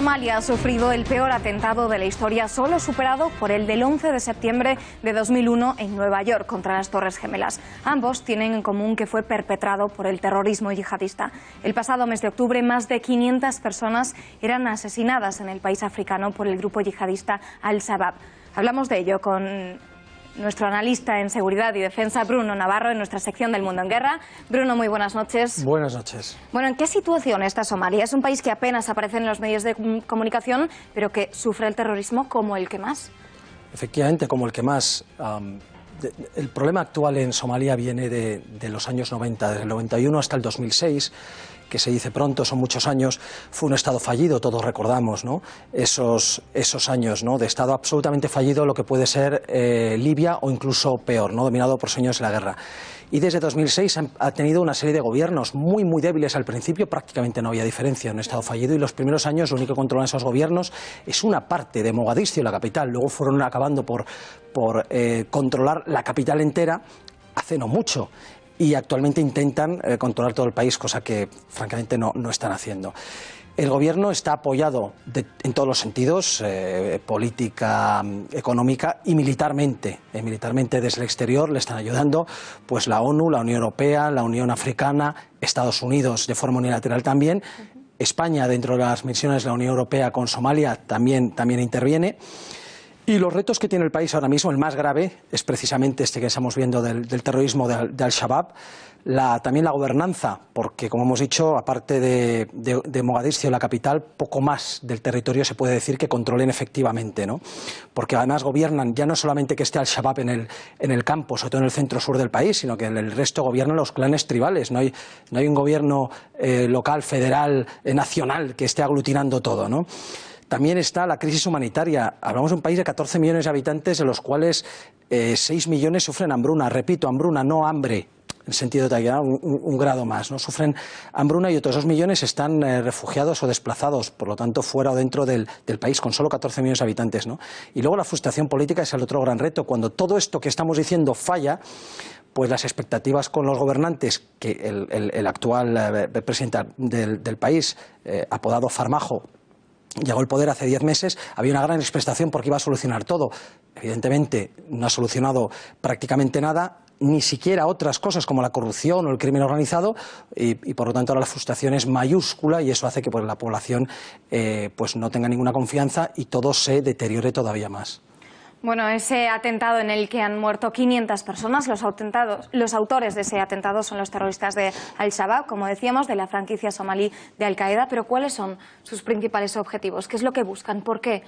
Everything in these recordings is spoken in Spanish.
Somalia ha sufrido el peor atentado de la historia, solo superado por el del 11 de septiembre de 2001 en Nueva York contra las Torres Gemelas. Ambos tienen en común que fue perpetrado por el terrorismo yihadista. El pasado mes de octubre, más de 500 personas eran asesinadas en el país africano por el grupo yihadista Al-Shabaab. Hablamos de ello con nuestro analista en seguridad y defensa, Bruno Navarro, en nuestra sección del Mundo en Guerra. Bruno, muy buenas noches. Buenas noches. Bueno, ¿en qué situación está Somalia? Es un país que apenas aparece en los medios de comunicación, pero que sufre el terrorismo como el que más. Efectivamente, como el que más. El problema actual en Somalia viene de los años 90, desde el 91 hasta el 2006, que se dice pronto, son muchos años. Fue un Estado fallido, todos recordamos, ¿no? Esos años, ¿no?, de Estado absolutamente fallido, lo que puede ser Libia o incluso peor, ¿no?, dominado por señores de la guerra. Y desde 2006 ha tenido una serie de gobiernos muy débiles al principio, prácticamente no había diferencia en un Estado fallido, y los primeros años lo único que controlan esos gobiernos es una parte de Mogadiscio, la capital. Luego fueron acabando por controlar la capital entera hace no mucho. Y actualmente intentan controlar todo el país, cosa que francamente no están haciendo. El gobierno está apoyado en todos los sentidos, política, económica y militarmente. Militarmente desde el exterior le están ayudando pues la ONU, la Unión Europea, la Unión Africana, Estados Unidos de forma unilateral también. España, dentro de las misiones de la Unión Europea con Somalia, también interviene. Y los retos que tiene el país ahora mismo, el más grave, es precisamente este que estamos viendo del terrorismo de Al-Shabaab, también la gobernanza, porque, como hemos dicho, aparte de Mogadiscio, la capital, poco más del territorio se puede decir que controlen efectivamente, ¿no? Porque además gobiernan, ya no solamente que esté Al-Shabaab en el campo, sobre todo en el centro-sur del país, sino que en el resto gobiernan los clanes tribales. No hay un gobierno local, federal, nacional, que esté aglutinando todo, ¿no? También está la crisis humanitaria. Hablamos de un país de 14 millones de habitantes, de los cuales 6 millones sufren hambruna. Repito, hambruna, no hambre, en sentido de un grado más, ¿no? Sufren hambruna y otros 2 millones están refugiados o desplazados, por lo tanto fuera o dentro del país, con solo 14 millones de habitantes, ¿no? Y luego la frustración política es el otro gran reto. Cuando todo esto que estamos diciendo falla, pues las expectativas con los gobernantes, que el actual presidente del país, apodado Farmajo, llegó al poder hace 10 meses, había una gran expectación porque iba a solucionar todo. Evidentemente no ha solucionado prácticamente nada, ni siquiera otras cosas como la corrupción o el crimen organizado, y por lo tanto ahora la frustración es mayúscula, y eso hace que pues, la población pues no tenga ninguna confianza y todo se deteriore todavía más. Bueno, ese atentado en el que han muerto 500 personas, los autores de ese atentado son los terroristas de Al-Shabaab, como decíamos, de la franquicia somalí de Al-Qaeda. Pero ¿cuáles son sus principales objetivos? ¿Qué es lo que buscan? ¿Por qué?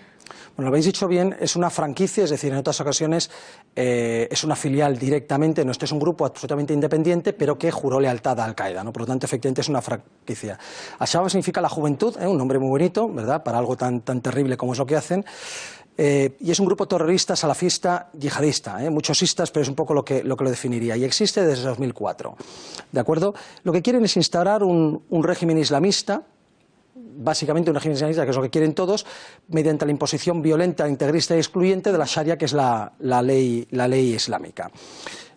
Bueno, lo habéis dicho bien, es una franquicia, es decir, en otras ocasiones es una filial directamente. No, este es un grupo absolutamente independiente, pero que juró lealtad a Al-Qaeda, ¿no? Por lo tanto, efectivamente es una franquicia. Al-Shabaab significa la juventud, un nombre muy bonito, ¿verdad?, para algo tan terrible como es lo que hacen. Y es un grupo terrorista, salafista, yihadista, muchos istas, pero es un poco lo que lo definiría. Y existe desde 2004. ¿De acuerdo? Lo que quieren es instaurar un régimen islamista, básicamente un régimen islamista, que es lo que quieren todos, mediante la imposición violenta, integrista y excluyente de la Sharia, que es la ley islámica.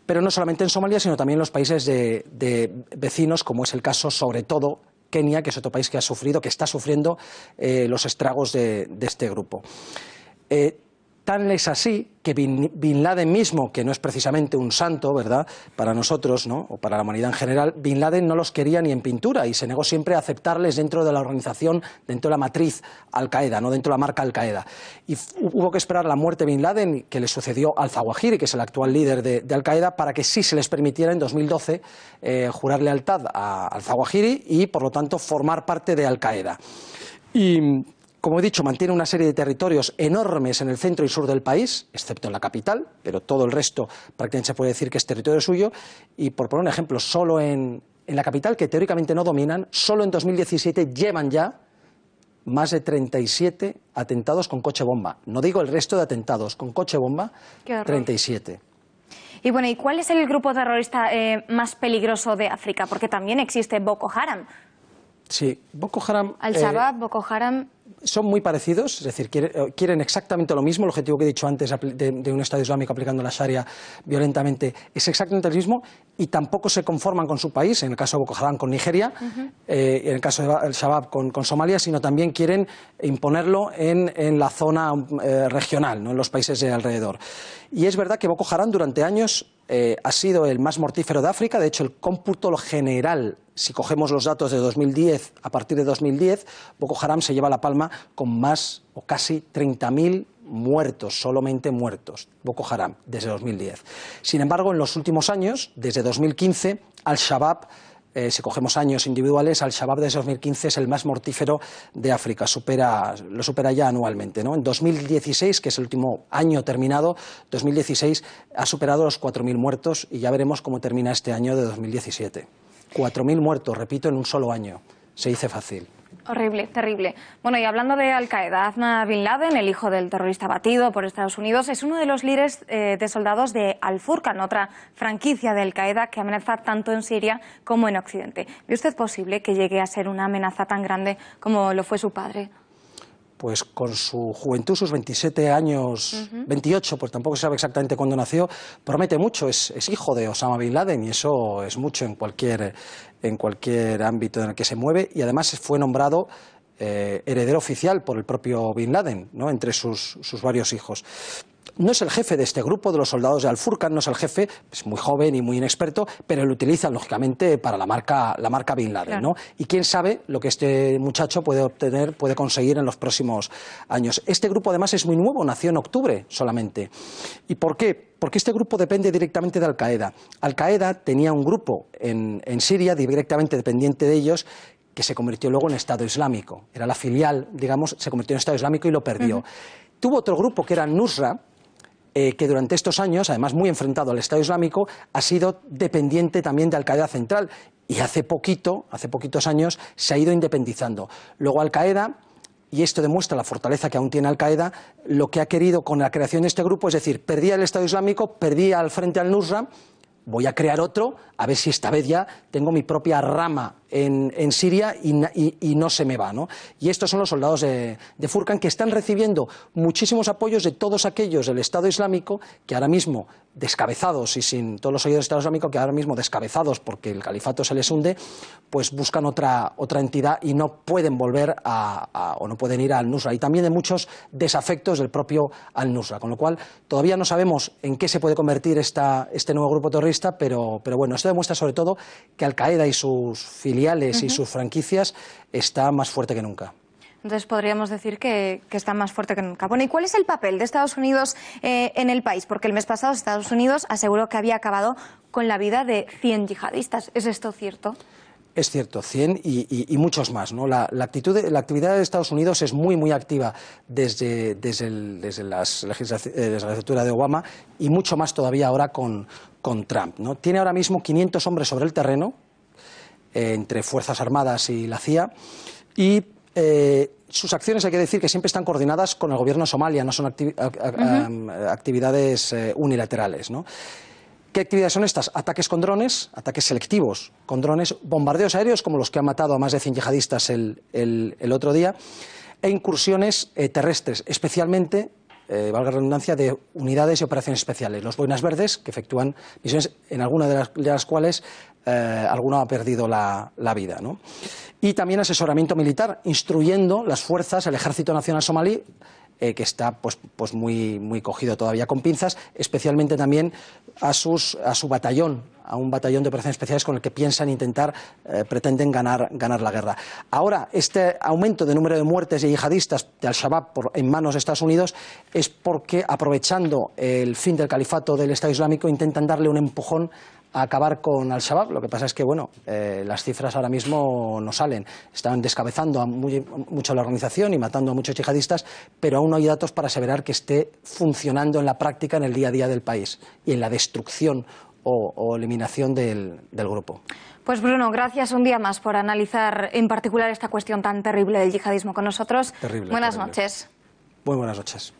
Pero no solamente en Somalia, sino también en los países de vecinos, como es el caso, sobre todo, Kenia, que es otro país que ha sufrido, que está sufriendo los estragos de este grupo. Tan es así que Bin Laden mismo, que no es precisamente un santo, ¿verdad?, para nosotros, ¿no?, o para la humanidad en general, Bin Laden no los quería ni en pintura y se negó siempre a aceptarles dentro de la organización, dentro de la matriz Al-Qaeda, no dentro de la marca Al-Qaeda. Y hubo que esperar la muerte de Bin Laden, que le sucedió al-Zawahiri, que es el actual líder de Al-Qaeda, para que sí se les permitiera en 2012 jurar lealtad al-Zawahiri y, por lo tanto, formar parte de Al-Qaeda. Y, como he dicho, mantiene una serie de territorios enormes en el centro y sur del país, excepto en la capital, pero todo el resto prácticamente se puede decir que es territorio suyo. Y, por poner un ejemplo, solo en la capital, que teóricamente no dominan, solo en 2017 llevan ya más de 37 atentados con coche bomba. No digo el resto de atentados, con coche bomba, 37. Y bueno, ¿y cuál es el grupo terrorista más peligroso de África? Porque también existe Boko Haram. Sí, Boko Haram... Al-Shabaab, Boko Haram... Son muy parecidos, es decir, quieren exactamente lo mismo. El objetivo que he dicho antes de un Estado Islámico aplicando la Sharia violentamente es exactamente el mismo, y tampoco se conforman con su país, en el caso de Boko Haram con Nigeria, en el caso de Al-Shabaab con Somalia, sino también quieren imponerlo en la zona regional, ¿no?, en los países de alrededor. Y es verdad que Boko Haram durante años ha sido el más mortífero de África. De hecho, el cómputo general, si cogemos los datos de 2010, a partir de 2010, Boko Haram se lleva la palma con más o casi 30.000 muertos, solamente muertos, Boko Haram, desde 2010. Sin embargo, en los últimos años, desde 2015, Al-Shabaab, si cogemos años individuales, Al-Shabaab desde 2015 es el más mortífero de África, lo supera ya anualmente, ¿no? En 2016, que es el último año terminado, 2016 ha superado los 4.000 muertos, y ya veremos cómo termina este año de 2017. 4.000 muertos, repito, en un solo año. Se dice fácil. Horrible, terrible. Bueno, y hablando de Al-Qaeda, Osama Bin Laden, el hijo del terrorista abatido por Estados Unidos, es uno de los líderes de soldados de Al-Furqan, otra franquicia de Al-Qaeda que amenaza tanto en Siria como en Occidente. ¿Ve usted posible que llegue a ser una amenaza tan grande como lo fue su padre? Pues con su juventud, sus 27 años, 28, pues tampoco se sabe exactamente cuándo nació, promete mucho. Es hijo de Osama Bin Laden, y eso es mucho en cualquier ámbito en el que se mueve, y además fue nombrado heredero oficial por el propio Bin Laden, ¿no?, entre sus varios hijos. No es el jefe de este grupo de los soldados de Al-Furqan, no es el jefe, es muy joven y muy inexperto, pero lo utilizan lógicamente para la marca Bin Laden, ¿no? Y quién sabe lo que este muchacho puede conseguir en los próximos años. Este grupo además es muy nuevo, nació en octubre solamente. ¿Y por qué? Porque este grupo depende directamente de Al-Qaeda. Al-Qaeda tenía un grupo en Siria directamente dependiente de ellos, que se convirtió luego en Estado Islámico. Era la filial, digamos, se convirtió en Estado Islámico y lo perdió. Tuvo otro grupo que era Nusra, que durante estos años, además muy enfrentado al Estado Islámico, ha sido dependiente también de Al-Qaeda central, y hace poquitos años se ha ido independizando. Luego Al-Qaeda, y esto demuestra la fortaleza que aún tiene Al-Qaeda, lo que ha querido con la creación de este grupo es decir, perdía el Estado Islámico, perdía al frente al Nusra, voy a crear otro, a ver si esta vez ya tengo mi propia rama en Siria y no se me va, ¿no? Y estos son los soldados de Furqan, que están recibiendo muchísimos apoyos de todos aquellos del Estado Islámico que ahora mismo, descabezados, y sin todos los seguidores del Estado Islámico, que ahora mismo descabezados porque el califato se les hunde, pues buscan otra entidad y no pueden volver o no pueden ir al Nusra. Y también de muchos desafectos del propio al-Nusra, con lo cual todavía no sabemos en qué se puede convertir este nuevo grupo terrorista, pero bueno, esto demuestra sobre todo que Al-Qaeda y sus filiales y sus franquicias está más fuerte que nunca. Entonces podríamos decir que está más fuerte que nunca. Bueno, ¿y cuál es el papel de Estados Unidos en el país? Porque el mes pasado Estados Unidos aseguró que había acabado con la vida de 100 yihadistas. ¿Es esto cierto? Es cierto, 100 y muchos más, ¿no? La actividad de Estados Unidos es muy activa desde la legislatura de Obama, y mucho más todavía ahora con Trump, ¿no? Tiene ahora mismo 500 hombres sobre el terreno, entre Fuerzas Armadas y la CIA, y sus acciones, hay que decir que siempre están coordinadas con el gobierno de Somalia, no son actividades unilaterales, ¿no? ¿Qué actividades son estas? Ataques con drones, ataques selectivos con drones, bombardeos aéreos como los que han matado a más de 100 yihadistas el otro día, e incursiones terrestres, especialmente, valga la redundancia, de unidades y operaciones especiales, los Boinas Verdes, que efectúan misiones en alguna de las cuales alguno ha perdido la vida, ¿no? Y también asesoramiento militar, instruyendo las fuerzas, el Ejército Nacional Somalí, que está pues muy cogido todavía con pinzas, especialmente también a su batallón, a un batallón de operaciones especiales con el que pretenden ganar la guerra. Ahora, este aumento de número de muertes de yihadistas de Al-Shabaab en manos de Estados Unidos es porque, aprovechando el fin del califato del Estado Islámico, intentan darle un empujón a acabar con Al-Shabaab. Lo que pasa es que, bueno, las cifras ahora mismo no salen. Están descabezando mucho la organización y matando a muchos yihadistas, pero aún no hay datos para aseverar que esté funcionando en la práctica, en el día a día del país y en la destrucción o eliminación del grupo. Pues Bruno, gracias un día más por analizar en particular esta cuestión tan terrible del yihadismo con nosotros. Terrible. Buenas noches. Muy buenas noches.